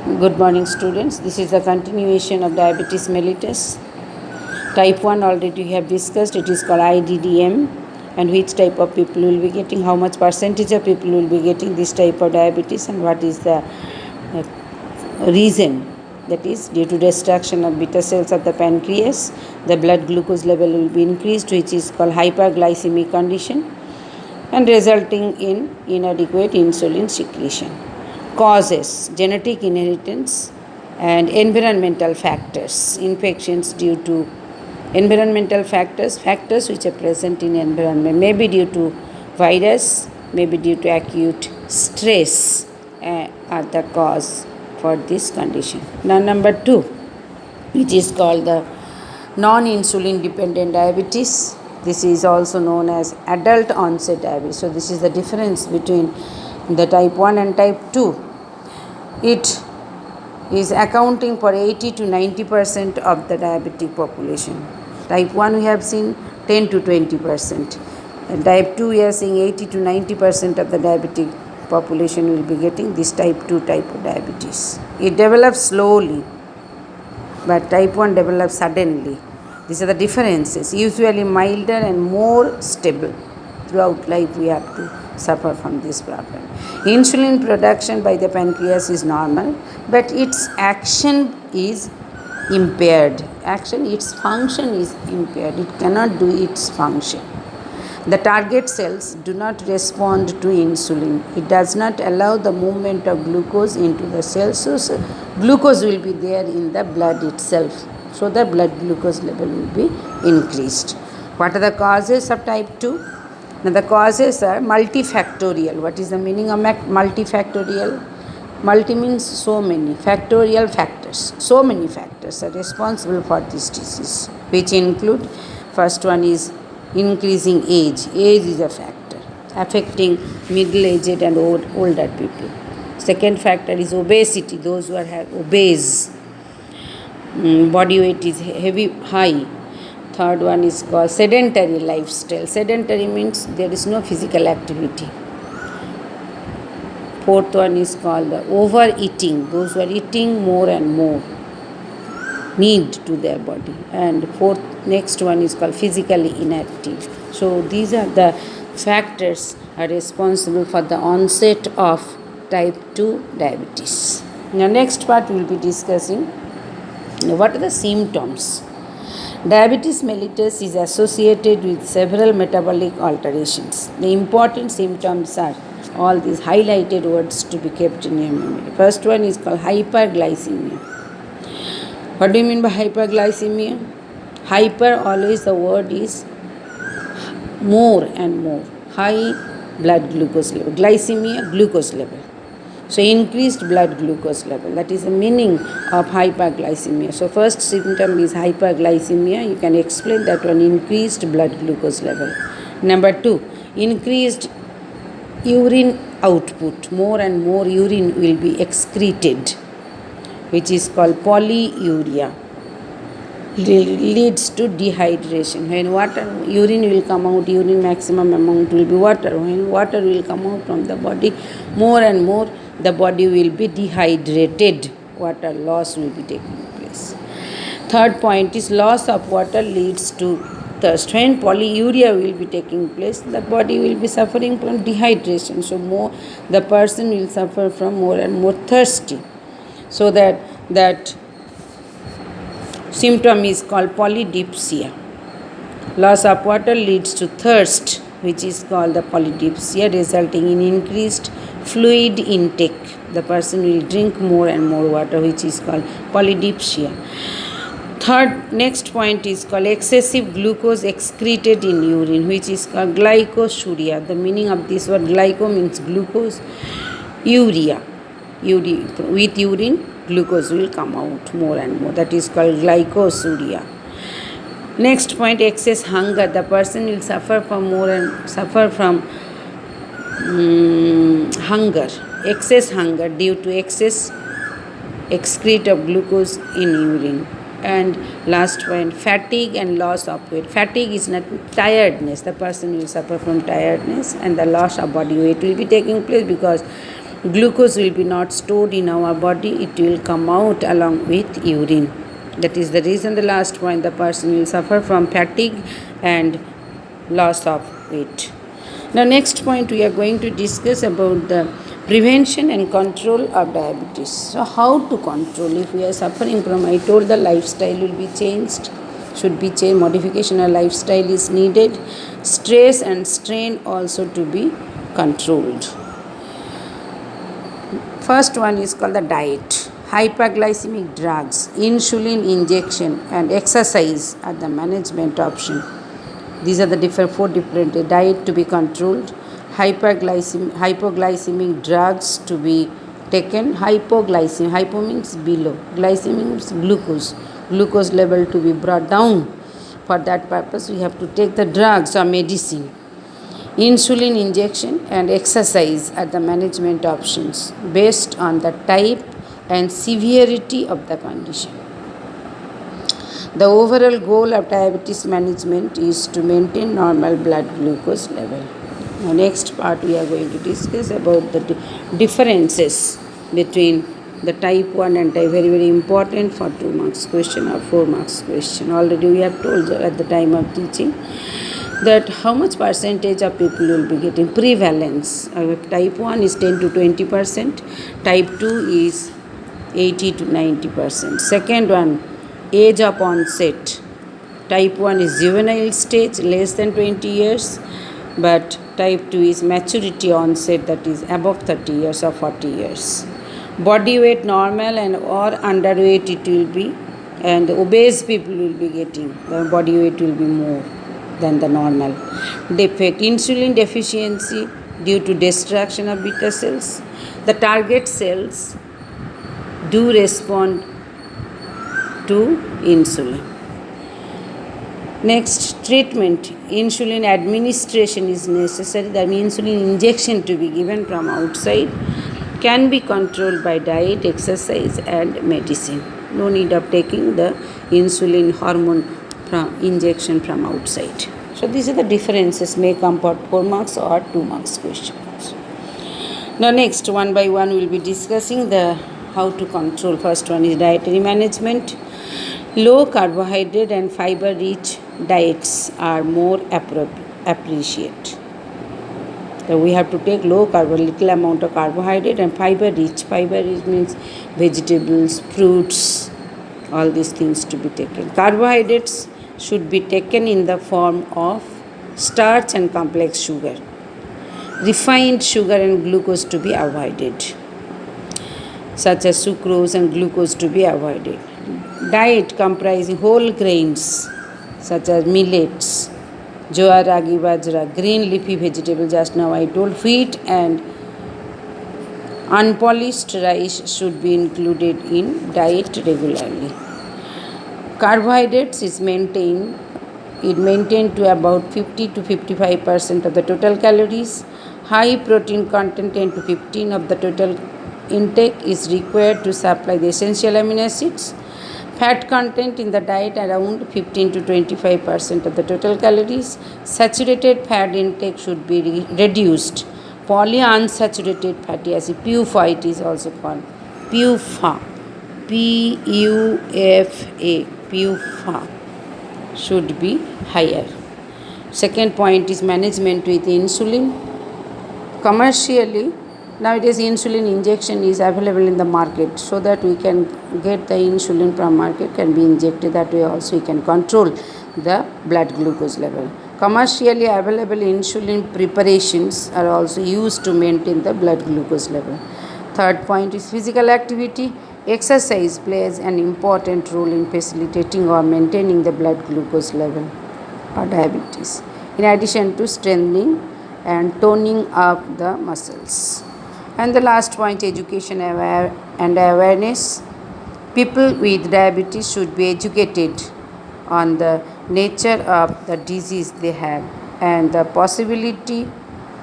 Good morning, students. This is the continuation of diabetes mellitus. Type 1 already we have discussed. It is called IDDM, and which type of people will be getting, how much percentage of people will be getting this type of diabetes, and what is the reason. That is due to destruction of beta cells of the pancreas, the blood glucose level will be increased, which is called hyperglycemic condition, and resulting in inadequate insulin secretion. Causes: genetic inheritance and environmental factors. Infections due to environmental factors which are present in environment, may be due to virus, may be due to acute stress, are the cause for this condition. Now, number 2, which is called the non-insulin dependent diabetes. This is also known as adult onset diabetes. So this is the difference between the type 1 and type 2. It is accounting for 80 to 90% of the diabetic population. Type 1 we have seen 10 to 20%. And type 2 we are seeing 80 to 90% of the diabetic population will be getting this type 2 type of diabetes. It develops slowly, but type 1 develops suddenly. These are the differences. Usually milder and more stable. Throughout life we have to suffer from this problem. Insulin production by the pancreas is normal, but its action is impaired. Its function is impaired. It cannot do its function. The target cells do not respond to insulin. It does not allow the movement of glucose into the cells. So glucose will be there in the blood itself. So the blood glucose level will be increased. What are the causes of type 2? Now the causes are multifactorial. What is the meaning of multifactorial? Multi means so many. Factorial factors. So many factors are responsible for this disease, which include, first one is increasing age. Age is a factor affecting middle-aged and older people. Second factor is obesity. Those who are obese, body weight is high. Third one is called sedentary lifestyle. Sedentary means there is no physical activity. Fourth one is called overeating. Those who are eating more and more need to their body. And next one is called physically inactive. So these are the factors are responsible for the onset of type 2 diabetes. Now next part we will be discussing what are the symptoms. Diabetes mellitus is associated with several metabolic alterations. The important symptoms are all these highlighted words to be kept in your memory. First one is called hyperglycemia. What do you mean by hyperglycemia? Hyper, always the word is more and more. High blood glucose level. Glycemia, glucose level. So increased blood glucose level. That is the meaning of hyperglycemia. So first symptom is hyperglycemia. You can explain that one, increased blood glucose level. Number 2, increased urine output. More and more urine will be excreted, which is called polyuria. Leads to dehydration. When urine will come out, urine maximum amount will be water. When water will come out from the body, more and more the body will be dehydrated. Water loss will be taking place. Third point is loss of water leads to thirst. When polyuria will be taking place, the body will be suffering from dehydration. So the person will suffer from more and more thirsty. So that symptom is called polydipsia. Loss of water leads to thirst, which is called the polydipsia, resulting in increased fluid intake. The person will drink more and more water, which is called polydipsia. Next point is called excessive glucose excreted in urine, which is called glycosuria. The meaning of this word glyco means glucose, urea. With urine, glucose will come out more and more. That is called glycosuria. Next point, excess hunger. The person will suffer from hunger, excess hunger due to excess excrete of glucose in urine. And last point, fatigue and loss of weight. Fatigue is not tiredness. The person will suffer from tiredness, and the loss of body weight will be taking place because Glucose will be not stored in our body, it will come out along with urine. That is the reason, the last point, the person will suffer from fatigue and loss of weight. Now next point we are going to discuss about the prevention and control of diabetes. So how to control if we are suffering from, I told the lifestyle will be changed, should be changed, modification of lifestyle is needed, stress and strain also to be controlled. First one is called the diet. Hyperglycemic drugs, insulin injection and exercise are the management option. These are the four different diet to be controlled. Hypoglycemic drugs to be taken. Hypoglycemia, hypo means below, glycemic means glucose. Glucose level to be brought down. For that purpose we have to take the drugs or medicine. Insulin injection and exercise are the management options based on the type and severity of the condition. The overall goal of diabetes management is to maintain normal blood glucose level. Now next part we are going to discuss about the differences between the type 1 and type, very important for 2 marks question or 4 marks question. Already we have told at the time of teaching that how much percentage of people will be getting prevalence. Type 1 is 10 to 20%, type 2 is 80 to 90%. Second one, age of onset. Type 1 is juvenile stage, less than 20 years, but type 2 is maturity onset, that is above 30 years or 40 years. Body weight normal and or underweight it will be, and obese people will be getting, the body weight will be more than the normal. Defect, insulin deficiency due to destruction of beta cells. The target cells do respond to insulin. Next, treatment. Insulin administration is necessary. That means insulin injection to be given from outside can be controlled by diet, exercise and medicine. No need of taking the insulin hormone from injection from outside. So these are the differences, may come for 4 marks or 2 marks questions. Now next, one by one we will be discussing the how to control. First one is dietary management. Low carbohydrate and fiber rich diets are more appreciated. So we have to take low carb, little amount of carbohydrate and fiber rich. Fiber rich means vegetables, fruits, all these things to be taken. Carbohydrates should be taken in the form of starch and complex sugar. Refined sugar and glucose to be avoided, such as sucrose and glucose to be avoided. Diet comprising whole grains such as millets, jowar, ragi, bajra, green leafy vegetables, just now I told, wheat and unpolished rice should be included in diet regularly. Carbohydrates is maintained to about 50 to 55% of the total calories. High protein content 10 to 15 of the total intake is required to supply the essential amino acids. Fat content in the diet around 15 to 25% of the total calories. Saturated fat intake should be reduced. Polyunsaturated fatty acid, PUFA it is also called, PUFA, PUFA, PUFA should be higher. Second point is management with insulin. Commercially, nowadays insulin injection is available in the market, so that we can get the insulin from market, can be injected. That way also we can control the blood glucose level. Commercially available insulin preparations are also used to maintain the blood glucose level. Third point is physical activity. Exercise plays an important role in facilitating or maintaining the blood glucose level or diabetes, in addition to strengthening and toning up the muscles. And the last point, education and awareness. People with diabetes should be educated on the nature of the disease they have and the possibility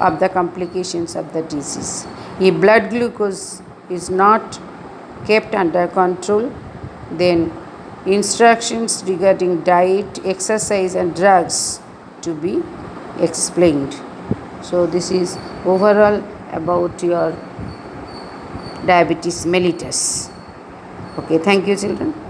of the complications of the disease. If blood glucose is not kept under control, then instructions regarding diet, exercise and drugs to be explained. So this is overall about your diabetes mellitus. Okay, thank you children.